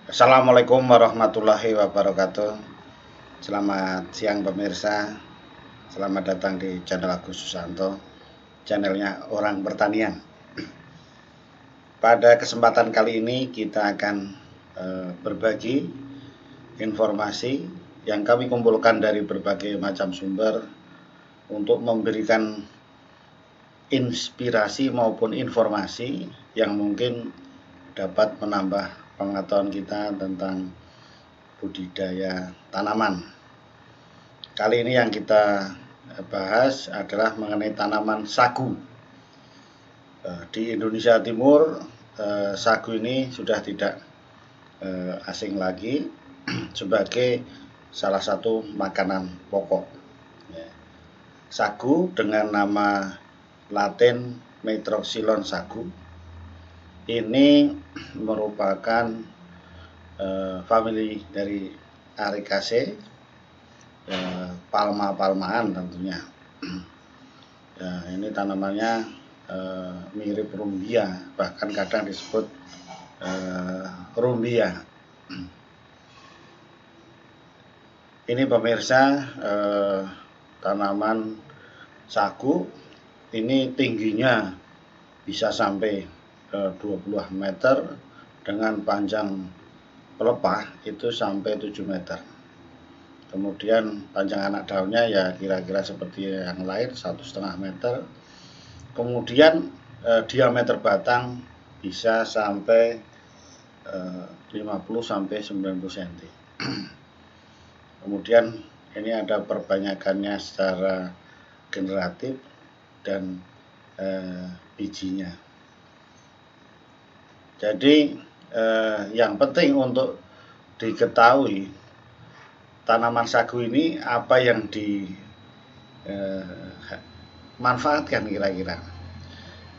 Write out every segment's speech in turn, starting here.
Assalamualaikum warahmatullahi wabarakatuh. Selamat siang pemirsa. Selamat datang di channel Agus Susanto, channelnya Orang Pertanian. Pada kesempatan kali ini kita akan berbagi informasi yang kami kumpulkan dari berbagai macam sumber untuk memberikan inspirasi maupun informasi yang mungkin dapat menambah pengetahuan kita tentang budidaya tanaman. Kali ini yang kita bahas adalah mengenai tanaman sagu. Di Indonesia Timur, sagu ini sudah tidak asing lagi sebagai salah satu makanan pokok. Sagu dengan nama Latin Metroxylon sagu ini merupakan famili dari Arecaceae, palma-palmaan tentunya. Ini tanamannya mirip rumbia, bahkan kadang disebut rumbia. Ini pemirsa, tanaman sagu ini tingginya bisa sampai 20 meter dengan panjang pelepah itu sampai 7 meter. Kemudian panjang anak daunnya ya kira-kira seperti yang lain 1,5 meter. Kemudian diameter batang bisa sampai 50 sampai 90 cm. Kemudian ini ada perbanyakannya secara generatif dan bijinya. Jadi yang penting untuk diketahui tanaman sagu ini apa yang dimanfaatkan kira-kira.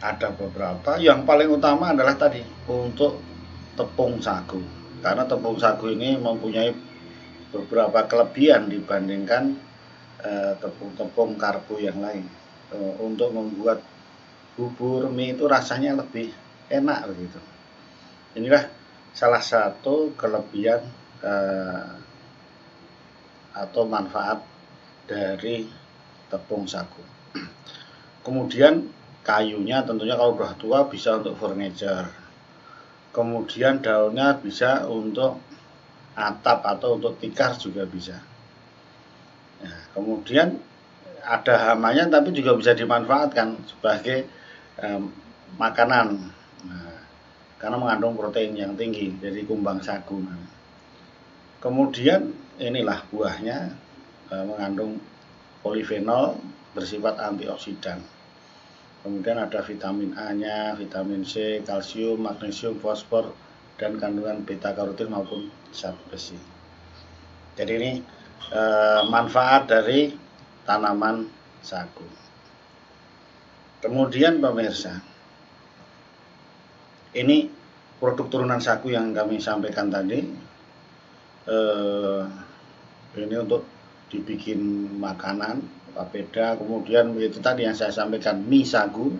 Ada beberapa, yang paling utama adalah tadi untuk tepung sagu. Karena tepung sagu ini mempunyai beberapa kelebihan dibandingkan tepung-tepung karbo yang lain. Untuk membuat bubur mie itu rasanya lebih enak begitu. Inilah salah satu kelebihan atau manfaat dari tepung sagu. Kemudian kayunya tentunya kalau sudah tua bisa untuk furniture. Kemudian daunnya bisa untuk atap atau untuk tikar juga bisa. Nah, kemudian ada hamanya tapi juga bisa dimanfaatkan sebagai makanan. Nah, karena mengandung protein yang tinggi dari kumbang sagu. Kemudian inilah buahnya mengandung polifenol bersifat antioksidan. Kemudian ada vitamin A-nya, vitamin C, kalsium, magnesium, fosfor, dan kandungan beta karotin maupun zat besi. Jadi ini manfaat dari tanaman sagu. Kemudian pemirsa, ini produk turunan sagu yang kami sampaikan tadi. Ini untuk dibikin makanan, papeda, kemudian itu tadi yang saya sampaikan, mie sagu.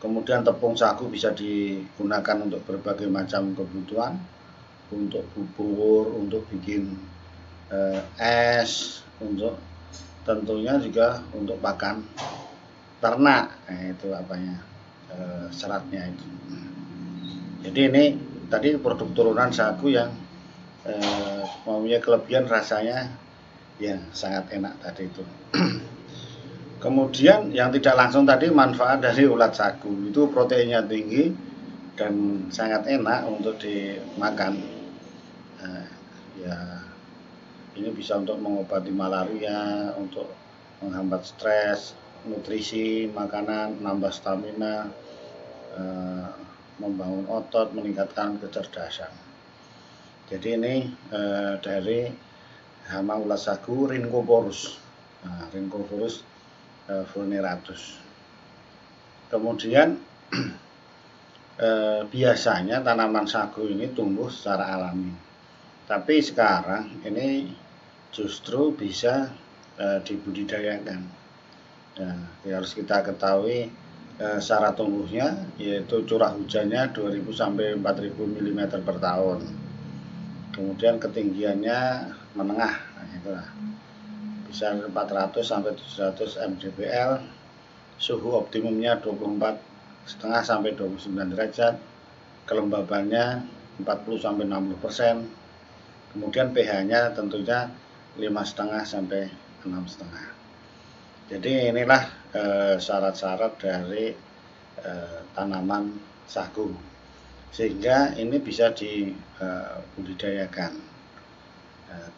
Kemudian tepung sagu bisa digunakan untuk berbagai macam kebutuhan, untuk bubur, untuk bikin es, untuk tentunya juga untuk pakan ternak. Nah, itu apanya seratnya itu. Jadi ini tadi produk turunan sagu yang mempunyai kelebihan rasanya yang sangat enak tadi itu. Kemudian yang tidak langsung tadi manfaat dari ulat sagu itu proteinnya tinggi dan sangat enak untuk dimakan. Ya ini bisa untuk mengobati malaria, untuk menghambat stres, nutrisi makanan, nambah stamina, membangun otot, meningkatkan kecerdasan. Jadi ini dari hama ulat sagu Rhynchoporus, Rhynchoporus vulneratus. Kemudian biasanya tanaman sagu ini tumbuh secara alami, tapi sekarang ini justru bisa dibudidayakan. Nah, harus kita ketahui cara tumbuhnya, yaitu curah hujannya 2000 sampai 4000 mm per tahun. kemudian ketinggiannya menengah, nah, itulah. Bisa 400 sampai 700 mdpl, suhu optimumnya 24,5 sampai 29 derajat, kelembabannya 40 sampai 60%, kemudian pH-nya tentunya 5,5 sampai 6,5. Jadi inilah syarat-syarat dari tanaman sagu, sehingga ini bisa dibudidayakan.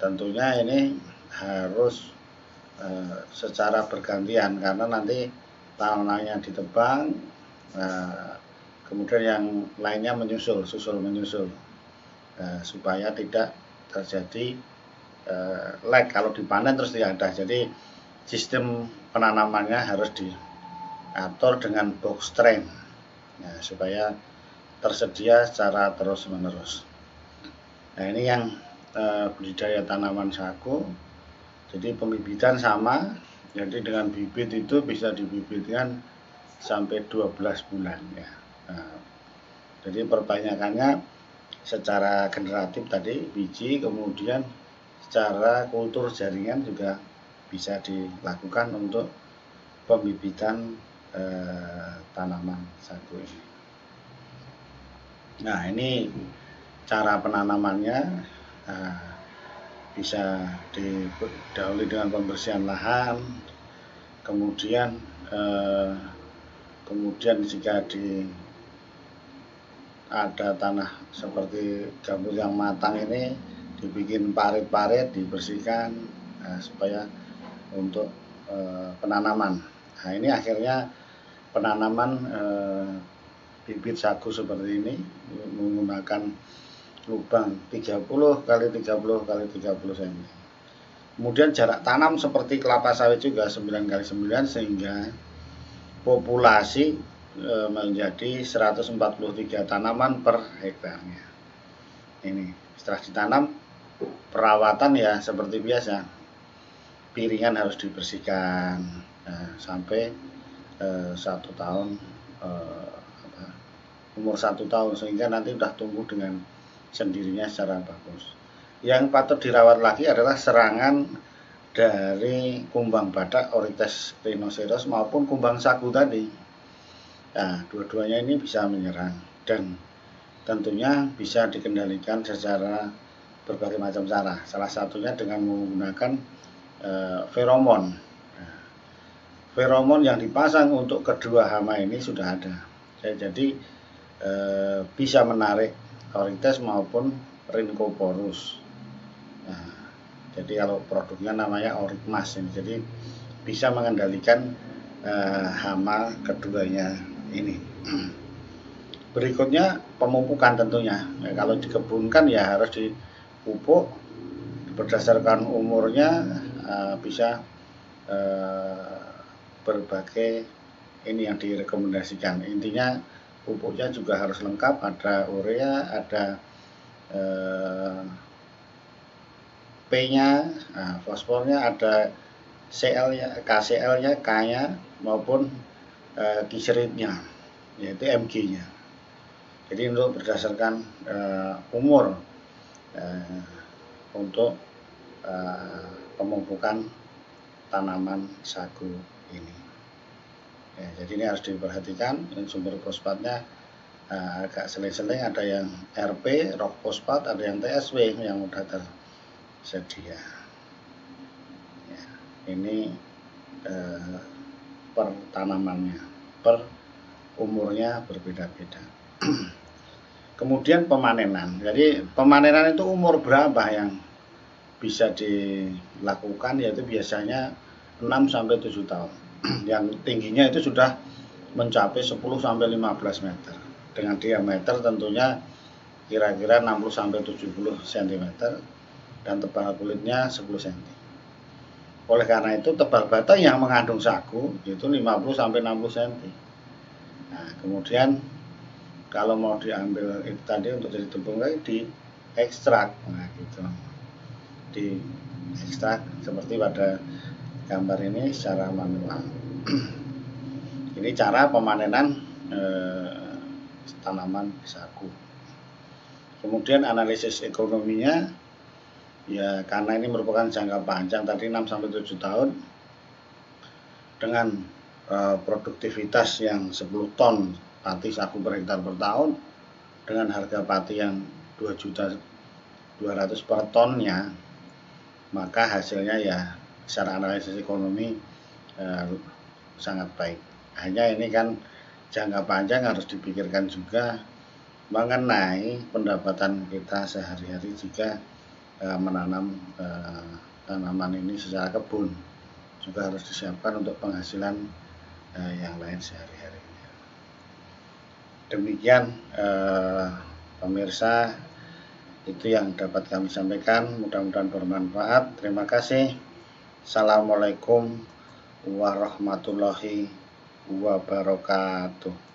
Tentunya ini harus secara bergantian, karena nanti tanahnya ditebang, kemudian yang lainnya menyusul, supaya tidak terjadi lag kalau dipanen terus tidak ada. Jadi sistem penanamannya harus diatur dengan box strain, supaya tersedia secara terus menerus. Nah, ini yang budidaya tanaman sagu. Jadi pembibitan sama, jadi dengan bibit itu bisa dibibitkan sampai 12 bulan ya. Nah, jadi perbanyakannya secara generatif tadi biji, kemudian secara kultur jaringan juga bisa dilakukan untuk pembibitan tanaman sagu ini. Nah, ini cara penanamannya. Bisa didahului dengan pembersihan lahan, kemudian jika ada tanah seperti gambut yang matang ini dibikin parit-parit, dibersihkan supaya untuk penanaman. Nah, ini akhirnya penanaman bibit sagu seperti ini menggunakan lubang 30 kali 30 kali 30 cm. Kemudian jarak tanam seperti kelapa sawit juga 9 kali 9, sehingga populasi menjadi 143 tanaman per hektarnya. Ini setelah ditanam, perawatan ya seperti biasa, piringan harus dibersihkan sampai 1 tahun, umur 1 tahun, sehingga nanti udah tumbuh dengan sendirinya secara bagus. Yang patut dirawat lagi adalah serangan dari kumbang badak Oryctes rhinoceros maupun kumbang sagu tadi. Nah, dua-duanya ini bisa menyerang, dan tentunya bisa dikendalikan secara berbagai macam cara. Salah satunya dengan menggunakan feromon. Nah, feromon yang dipasang untuk kedua hama ini sudah ada. Jadi bisa menarik Oryctes maupun Rhynchoporus. Nah, jadi kalau produknya namanya Orycmas ini, jadi bisa mengendalikan hama keduanya ini. Berikutnya pemupukan tentunya. Nah, kalau dikebunkan ya harus dipupuk berdasarkan umurnya, bisa berbagai ini yang direkomendasikan. Intinya pupuknya juga harus lengkap, ada urea, ada P-nya, fosfornya, ada CL-nya, KCL-nya, K-nya, maupun kiseritnya, yaitu Mg-nya. Jadi untuk berdasarkan umur untuk pemupukan tanaman sagu ini. Ya, jadi ini harus diperhatikan. Sumber fosfatnya agak seling-seling, ada yang RP, rock fosfat, ada yang TSW yang mudah tersedia. Ya, ini per tanamannya, per umurnya berbeda-beda. Kemudian pemanenan. Jadi pemanenan itu umur berapa yang bisa dilakukan, yaitu biasanya 6 sampai 7 tahun. Yang tingginya itu sudah mencapai 10 sampai 15 meter. Dengan diameter tentunya kira-kira 60 sampai 70 cm dan tebal kulitnya 10 cm. Oleh karena itu tebal batang yang mengandung sagu itu 50 sampai 60 cm. Nah, kemudian kalau mau diambil itu tadi untuk jadi tepung lagi diekstrak, nah gitu, diekstrak seperti pada gambar ini secara manual. Ini cara pemanenan tanaman sagu. Kemudian analisis ekonominya, ya karena ini merupakan jangka panjang tadi 6-7 tahun dengan produktivitas yang 10 ton pati sagu per hektar per tahun dengan harga pati yang 2.200.000 per tonnya, maka hasilnya ya secara analisis ekonomi sangat baik. Hanya ini kan jangka panjang harus dipikirkan juga mengenai pendapatan kita sehari-hari jika menanam tanaman ini secara kebun, juga harus disiapkan untuk penghasilan yang lain sehari-hari. Demikian pemirsa, itu yang dapat kami sampaikan, mudah-mudahan bermanfaat. Terima kasih. Assalamualaikum warahmatullahi wabarakatuh.